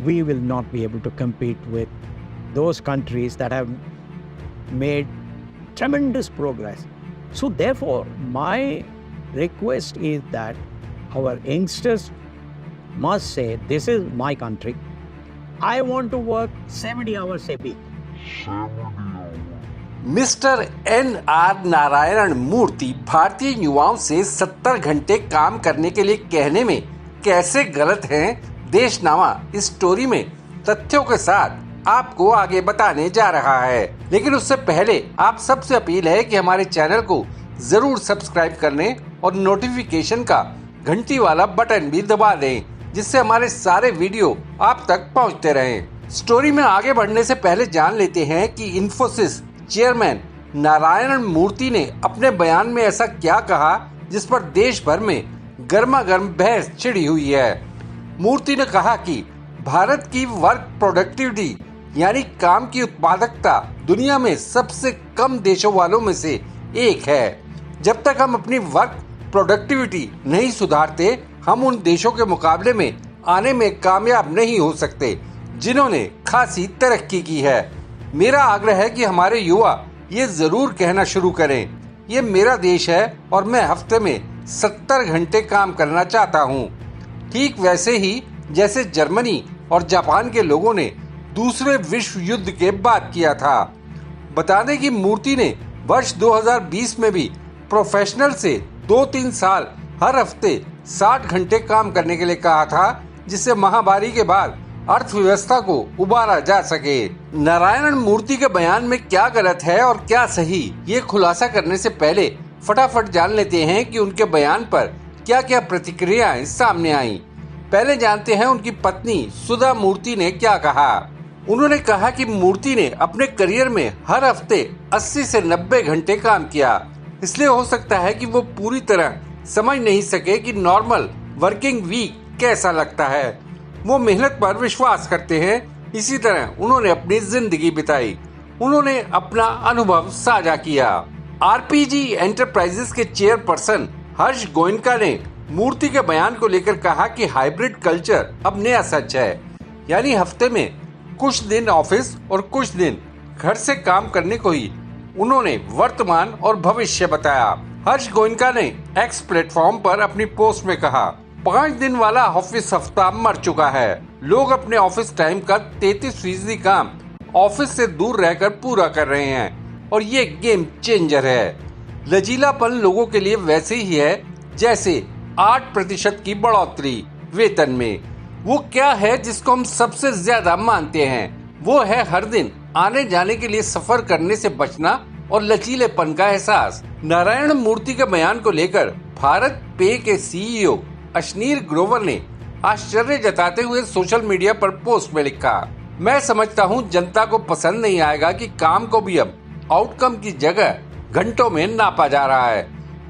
we will not be able to compete with those countries that have made tremendous progress. So therefore, my request is that our youngsters must say, this is my country. I want to work 70 hours a week. Mister NR Narayana Murthy भारतीय युवाओं से 70 घंटे काम करने के लिए कहने में कैसे गलत हैं, देशनामा इस स्टोरी में तथ्यों के साथ आपको आगे बताने जा रहा है। लेकिन उससे पहले आप सबसे अपील है कि हमारे चैनल को जरूर सब्सक्राइब करने और नोटिफिकेशन का घंटी वाला बटन भी दबा दें, जिससे हमारे सारे वीडियो आप तक पहुंचते रहें। स्टोरी में आगे बढ़ने से पहले जान लेते हैं कि इन्फोसिस चेयरमैन नारायण मूर्ति ने अपने बयान में ऐसा क्या कहा जिस पर देश भर में गर्मा गर्म बहस छिड़ी हुई है। मूर्ति ने कहा कि भारत की वर्क प्रोडक्टिविटी यानी काम की उत्पादकता दुनिया में सबसे कम देशों वालों में से एक है। जब तक हम अपनी वर्क प्रोडक्टिविटी नहीं सुधारते, हम उन देशों के मुकाबले में आने में कामयाब नहीं हो सकते जिन्होंने खासी तरक्की की है। मेरा आग्रह है कि हमारे युवा ये जरूर कहना शुरू करें, ये मेरा देश है और मैं हफ्ते में 70 घंटे काम करना चाहता हूँ। ठीक वैसे ही जैसे जर्मनी और जापान के लोगों ने दूसरे विश्व युद्ध के बाद किया था। बता दें कि मूर्ति ने वर्ष 2020 में भी प्रोफेशनल से 2-3 साल हर हफ्ते 60 घंटे काम करने के लिए कहा था, जिससे महामारी के बाद अर्थव्यवस्था को उबारा जा सके। नारायण मूर्ति के बयान में क्या गलत है और क्या सही, ये खुलासा करने से पहले फटाफट जान लेते हैं कि उनके बयान पर क्या क्या प्रतिक्रियाएं सामने आईं। पहले जानते हैं उनकी पत्नी सुधा मूर्ति ने क्या कहा। उन्होंने कहा कि मूर्ति ने अपने करियर में हर हफ्ते 80 से 90 घंटे काम किया, इसलिए हो सकता है कि वो पूरी तरह समझ नहीं सके कि नॉर्मल वर्किंग वीक कैसा लगता है। वो मेहनत पर विश्वास करते हैं, इसी तरह उन्होंने अपनी जिंदगी बिताई। उन्होंने अपना अनुभव साझा किया। आरपीजी एंटरप्राइजेस के चेयरपर्सन हर्ष गोयनका ने मूर्ति के बयान को लेकर कहा कि हाइब्रिड कल्चर अब नया सच है, यानी हफ्ते में कुछ दिन ऑफिस और कुछ दिन घर से काम करने को ही उन्होंने वर्तमान और भविष्य बताया। हर्ष गोयनका ने एक्स प्लेटफॉर्म पर अपनी पोस्ट में कहा, 5 दिन वाला ऑफिस हफ्ता मर चुका है। लोग अपने ऑफिस टाइम का 33% काम ऑफिस से दूर रहकर पूरा कर रहे हैं और ये गेम चेंजर है। लचीलापन लोगों के लिए वैसे ही है जैसे 8% की बढ़ोतरी वेतन में। वो क्या है जिसको हम सबसे ज्यादा मानते हैं? वो है हर दिन आने जाने के लिए सफर करने से बचना और लचीलेपन का एहसास। नारायण मूर्ति के बयान को लेकर भारत पे के सीईओ अशनीर ग्रोवर ने आश्चर्य जताते हुए सोशल मीडिया पर पोस्ट में लिखा, मैं समझता हूं जनता को पसंद नहीं आएगा कि काम को भी अब आउटकम की जगह घंटों में नापा जा रहा है।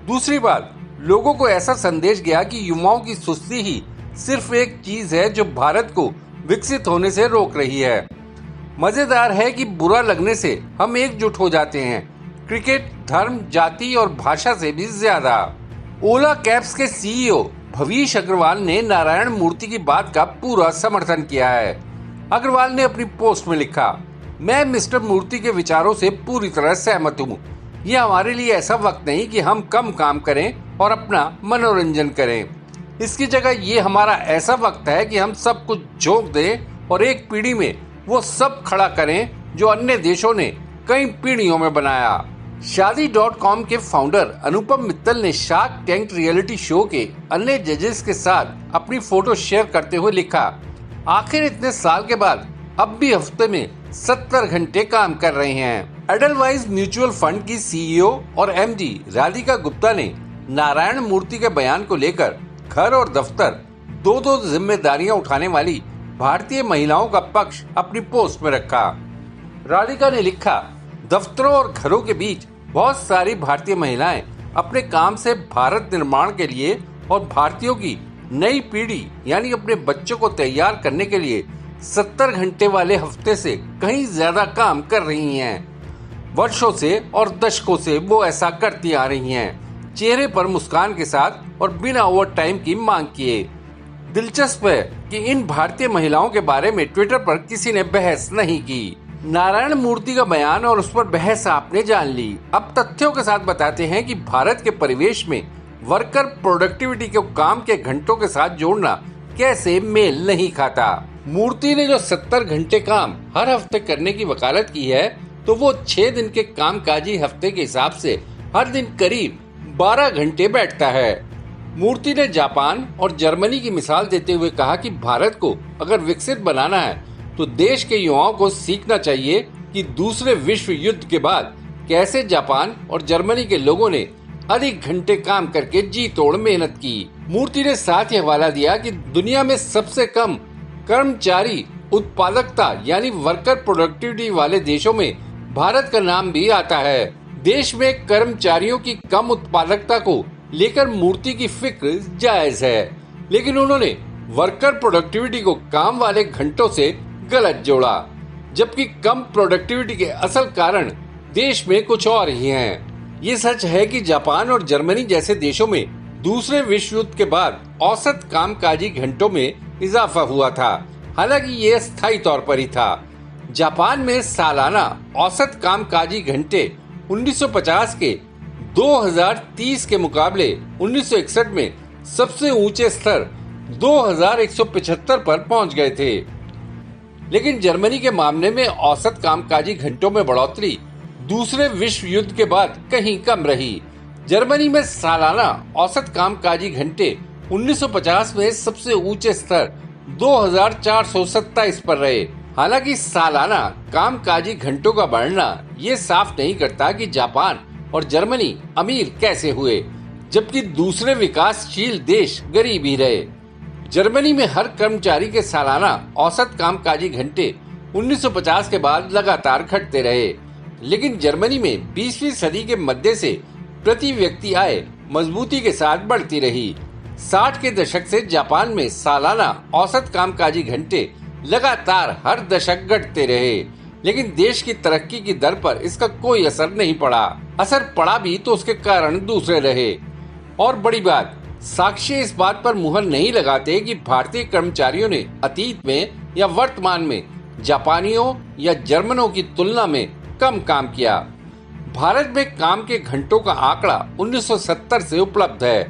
दूसरी बात, लोगों को ऐसा संदेश गया कि युवाओं की सुस्ती ही सिर्फ एक चीज है जो भारत को विकसित होने से रोक रही है। मजेदार है कि बुरा लगने से हम एकजुट हो जाते हैं, क्रिकेट, धर्म, जाति और भाषा से भी ज्यादा। ओला कैब्स के सीईओ भवीश अग्रवाल ने नारायण मूर्ति की बात का पूरा समर्थन किया है। अग्रवाल ने अपनी पोस्ट में लिखा, मैं मिस्टर मूर्ति के विचारों से पूरी तरह सहमत हूँ। ये हमारे लिए ऐसा वक्त नहीं कि हम कम काम करें और अपना मनोरंजन करें। इसकी जगह ये हमारा ऐसा वक्त है कि हम सब कुछ झोंक दें और एक पीढ़ी में वो सब खड़ा करें जो अन्य देशों ने कई पीढ़ियों में बनाया। शादी.com के फाउंडर अनुपम मित्तल ने शार्क टैंक रियलिटी शो के अन्य जजेस के साथ अपनी फोटो शेयर करते हुए लिखा, आखिर इतने साल के बाद अब भी हफ्ते में 70 घंटे काम कर रहे हैं। एडलवाइज म्यूचुअल फंड की सीईओ और एमडी राधिका गुप्ता ने नारायण मूर्ति के बयान को लेकर घर और दफ्तर दो जिम्मेदारियां उठाने वाली भारतीय महिलाओं का पक्ष अपनी पोस्ट में रखा। राधिका ने लिखा, दफ्तरों और घरों के बीच बहुत सारी भारतीय महिलाएं अपने काम से भारत निर्माण के लिए और भारतीयों की नई पीढ़ी यानी अपने बच्चों को तैयार करने के लिए 70 घंटे वाले हफ्ते से कहीं ज्यादा काम कर रही हैं। वर्षों से और दशकों से वो ऐसा करती आ रही हैं, चेहरे पर मुस्कान के साथ और बिना ओवर टाइम की मांग किए। दिलचस्प है कि इन भारतीय महिलाओं के बारे में ट्विटर पर किसी ने बहस नहीं की। नारायण मूर्ति का बयान और उस पर बहस आपने जान ली। अब तथ्यों के साथ बताते हैं कि भारत के परिवेश में वर्कर प्रोडक्टिविटी को काम के घंटों के साथ जोड़ना कैसे मेल नहीं खाता। मूर्ति ने जो 70 घंटे काम हर हफ्ते करने की वकालत की है, तो वो 6 दिन के कामकाजी हफ्ते के हिसाब से हर दिन करीब 12 घंटे बैठता है। मूर्ति ने जापान और जर्मनी की मिसाल देते हुए कहा कि भारत को अगर विकसित बनाना है तो देश के युवाओं को सीखना चाहिए कि दूसरे विश्व युद्ध के बाद कैसे जापान और जर्मनी के लोगों ने अधिक घंटे काम करके जी तोड़ मेहनत की। मूर्ति ने साथ ही हवाला दिया कि दुनिया में सबसे कम कर्मचारी उत्पादकता यानी वर्कर प्रोडक्टिविटी वाले देशों में भारत का नाम भी आता है। देश में कर्मचारियों की कम उत्पादकता को लेकर मूर्ति की फिक्र जायज है, लेकिन उन्होंने वर्कर प्रोडक्टिविटी को काम वाले घंटों से गलत जोड़ा, जबकि कम प्रोडक्टिविटी के असल कारण देश में कुछ और ही हैं। ये सच है कि जापान और जर्मनी जैसे देशों में दूसरे विश्व युद्ध के बाद औसत कामकाजी घंटों में इजाफा हुआ था, हालांकि ये स्थायी तौर पर ही था। जापान में सालाना औसत कामकाजी घंटे 1950 के 2030 के मुकाबले 1961 में सबसे ऊंचे स्तर 2175 पर पहुंच गए थे। लेकिन जर्मनी के मामले में औसत कामकाजी घंटों में बढ़ोतरी दूसरे विश्व युद्ध के बाद कहीं कम रही। जर्मनी में सालाना औसत कामकाजी घंटे 1950 में सबसे ऊंचे स्तर 2427 पर रहे। हालांकि सालाना कामकाजी घंटों का बढ़ना ये साफ नहीं करता कि जापान और जर्मनी अमीर कैसे हुए, जबकि दूसरे विकासशील देश गरीब ही रहे। जर्मनी में हर कर्मचारी के सालाना औसत कामकाजी घंटे 1950 के बाद लगातार घटते रहे, लेकिन जर्मनी में 20वीं सदी के मध्य से प्रति व्यक्ति आय मजबूती के साथ बढ़ती रही। 60 के दशक से जापान में सालाना औसत कामकाजी घंटे लगातार हर दशक घटते रहे, लेकिन देश की तरक्की की दर पर इसका कोई असर नहीं पड़ा। असर पड़ा भी तो उसके कारण दूसरे रहे। और बड़ी बात, साक्ष्य इस बात पर मुहर नहीं लगाते कि भारतीय कर्मचारियों ने अतीत में या वर्तमान में जापानियों या जर्मनों की तुलना में कम काम किया। भारत में काम के घंटों का आंकड़ा 1970 से उपलब्ध है।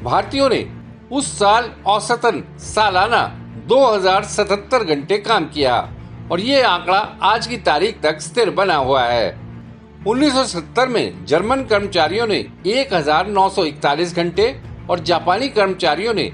भारतीयों ने उस साल औसतन सालाना 2077 घंटे काम किया और ये आंकड़ा आज की तारीख तक स्थिर बना हुआ है। 1970 में जर्मन कर्मचारियों ने 1941 घंटे और जापानी कर्मचारियों ने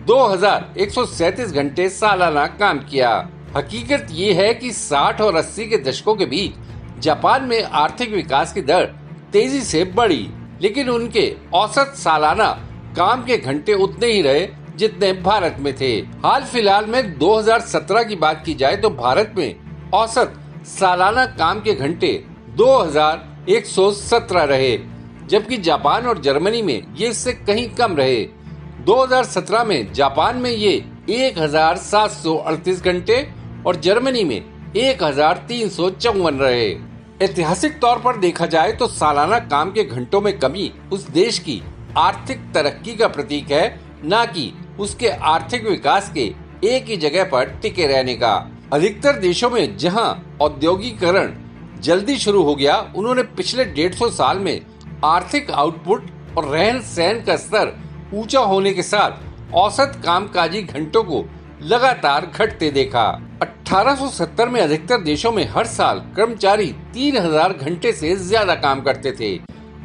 2137 घंटे सालाना काम किया। हकीकत ये है कि 60 और 80 के दशकों के बीच जापान में आर्थिक विकास की दर तेजी से बढ़ी, लेकिन उनके औसत सालाना काम के घंटे उतने ही रहे जितने भारत में थे। हाल फिलहाल में 2017 की बात की जाए तो भारत में औसत सालाना काम के घंटे 2117 रहे, जबकि जापान और जर्मनी में ये इससे कहीं कम रहे। 2017 में जापान में ये 1738 घंटे और जर्मनी में 1354 रहे। ऐतिहासिक तौर पर देखा जाए तो सालाना काम के घंटों में कमी उस देश की आर्थिक तरक्की का प्रतीक है, न कि उसके आर्थिक विकास के एक ही जगह पर टिके रहने का। अधिकतर देशों में जहां औद्योगिकरण जल्दी शुरू हो गया, उन्होंने पिछले 150 साल में आर्थिक आउटपुट और रहन सहन का स्तर ऊंचा होने के साथ औसत कामकाजी घंटों को लगातार घटते देखा। 1870 में अधिकतर देशों में हर साल कर्मचारी 3000 घंटे से ज्यादा काम करते थे।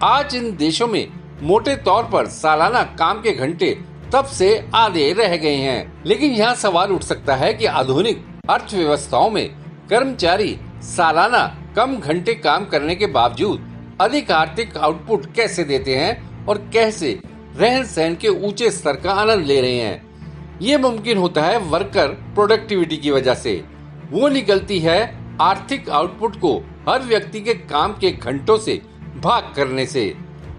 आज इन देशों में मोटे तौर पर सालाना काम के घंटे तब से आधे रह गए हैं। लेकिन यहाँ सवाल उठ सकता है कि आधुनिक अर्थव्यवस्थाओं में कर्मचारी सालाना कम घंटे काम करने के बावजूद अधिक आर्थिक आउटपुट कैसे देते हैं और कैसे रहन सहन के ऊंचे स्तर का आनंद ले रहे हैं। ये मुमकिन होता है वर्कर प्रोडक्टिविटी की वजह से। वो निकलती है आर्थिक आउटपुट को हर व्यक्ति के काम के घंटों से भाग करने से।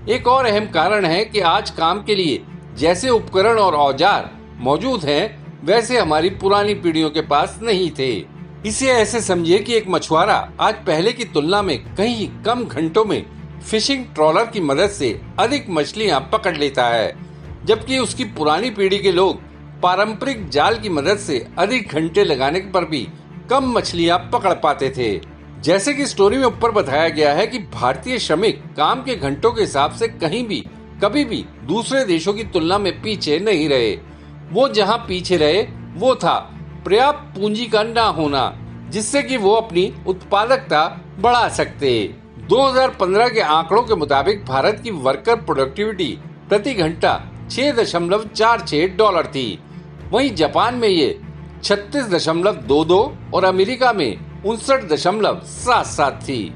एक और अहम कारण है कि आज काम के लिए जैसे उपकरण और औजार मौजूद हैं, वैसे हमारी पुरानी पीढ़ियों के पास नहीं थे। इसे ऐसे समझिए कि एक मछुआरा आज पहले की तुलना में कहीं कम घंटों में फिशिंग ट्रॉलर की मदद से अधिक मछलियां पकड़ लेता है, जबकि उसकी पुरानी पीढ़ी के लोग पारंपरिक जाल की मदद से अधिक घंटे लगाने पर भी कम मछलियां पकड़ पाते थे। जैसे कि स्टोरी में ऊपर बताया गया है कि भारतीय श्रमिक काम के घंटों के हिसाब से कहीं भी कभी भी दूसरे देशों की तुलना में पीछे नहीं रहे। वो जहां पीछे रहे वो था पर्याप्त पूंजी का ना होना, जिससे कि वो अपनी उत्पादकता बढ़ा सकते। 2015 के आंकड़ों के मुताबिक भारत की वर्कर प्रोडक्टिविटी प्रति घंटा 6.46 डॉलर थी। वहीं जापान में ये 36.22 और अमेरिका में 59.77 थी।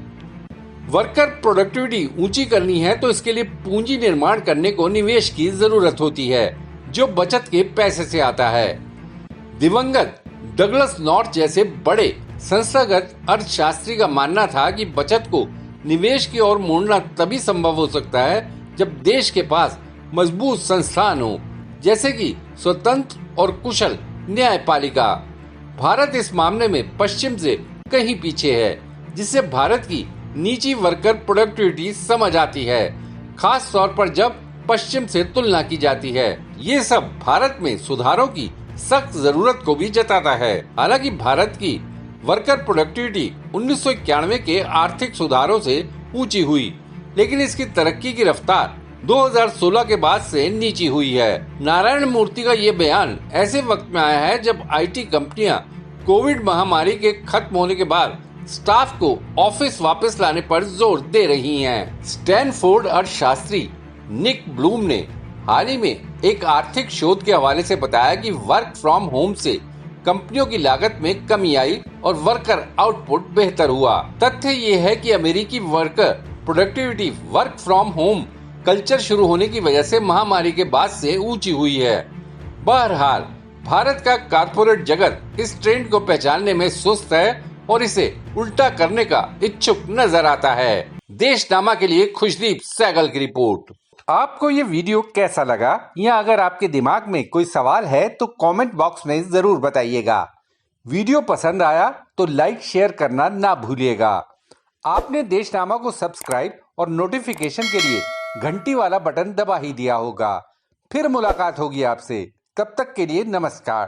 वर्कर प्रोडक्टिविटी ऊंची करनी है तो इसके लिए पूंजी निर्माण करने को निवेश की जरूरत होती है, जो बचत के पैसे से आता है। दिवंगत डगलस नॉर्थ जैसे बड़े संस्थागत अर्थशास्त्री का मानना था कि बचत को निवेश की ओर मोड़ना तभी संभव हो सकता है जब देश के पास मजबूत संस्थान हो, जैसे कि स्वतंत्र और कुशल न्यायपालिका। भारत इस मामले में पश्चिम से कहीं पीछे है, जिससे भारत की निजी वर्कर प्रोडक्टिविटी समझ आती है, खास तौर पर जब पश्चिम से तुलना की जाती है। ये सब भारत में सुधारों की सख्त जरूरत को भी जताता है। हालांकि भारत की वर्कर प्रोडक्टिविटी 1991 के आर्थिक सुधारों से ऊंची हुई, लेकिन इसकी तरक्की की रफ्तार 2016 के बाद से नीची हुई है। नारायण मूर्ति का ये बयान ऐसे वक्त में आया है जब आईटी कंपनियां कोविड महामारी के खत्म होने के बाद स्टाफ को ऑफिस वापस लाने पर जोर दे रही हैं। स्टैनफोर्ड अर्थशास्त्री निक ब्लूम ने हाल ही में एक आर्थिक शोध के हवाले से बताया कि वर्क फ्रॉम होम से कंपनियों की लागत में कमी आई और वर्कर आउटपुट बेहतर हुआ। तथ्य ये है कि अमेरिकी worker productivity work from home culture शुरू होने की वजह से महामारी के बाद से ऊंची हुई है। बहरहाल भारत का कारपोरेट जगत इस ट्रेंड को पहचानने में सुस्त है और इसे उल्टा करने का इच्छुक नजर आता है। देशनामा के लिए खुशदीप सहगल की रिपोर्ट। आपको ये वीडियो कैसा लगा, या अगर आपके दिमाग में कोई सवाल है तो कमेंट बॉक्स में जरूर बताइएगा। वीडियो पसंद आया तो लाइक शेयर करना ना भूलिएगा। आपने देशनामा को सब्सक्राइब और नोटिफिकेशन के लिए घंटी वाला बटन दबा ही दिया होगा। फिर मुलाकात होगी आपसे, तब तक के लिए नमस्कार।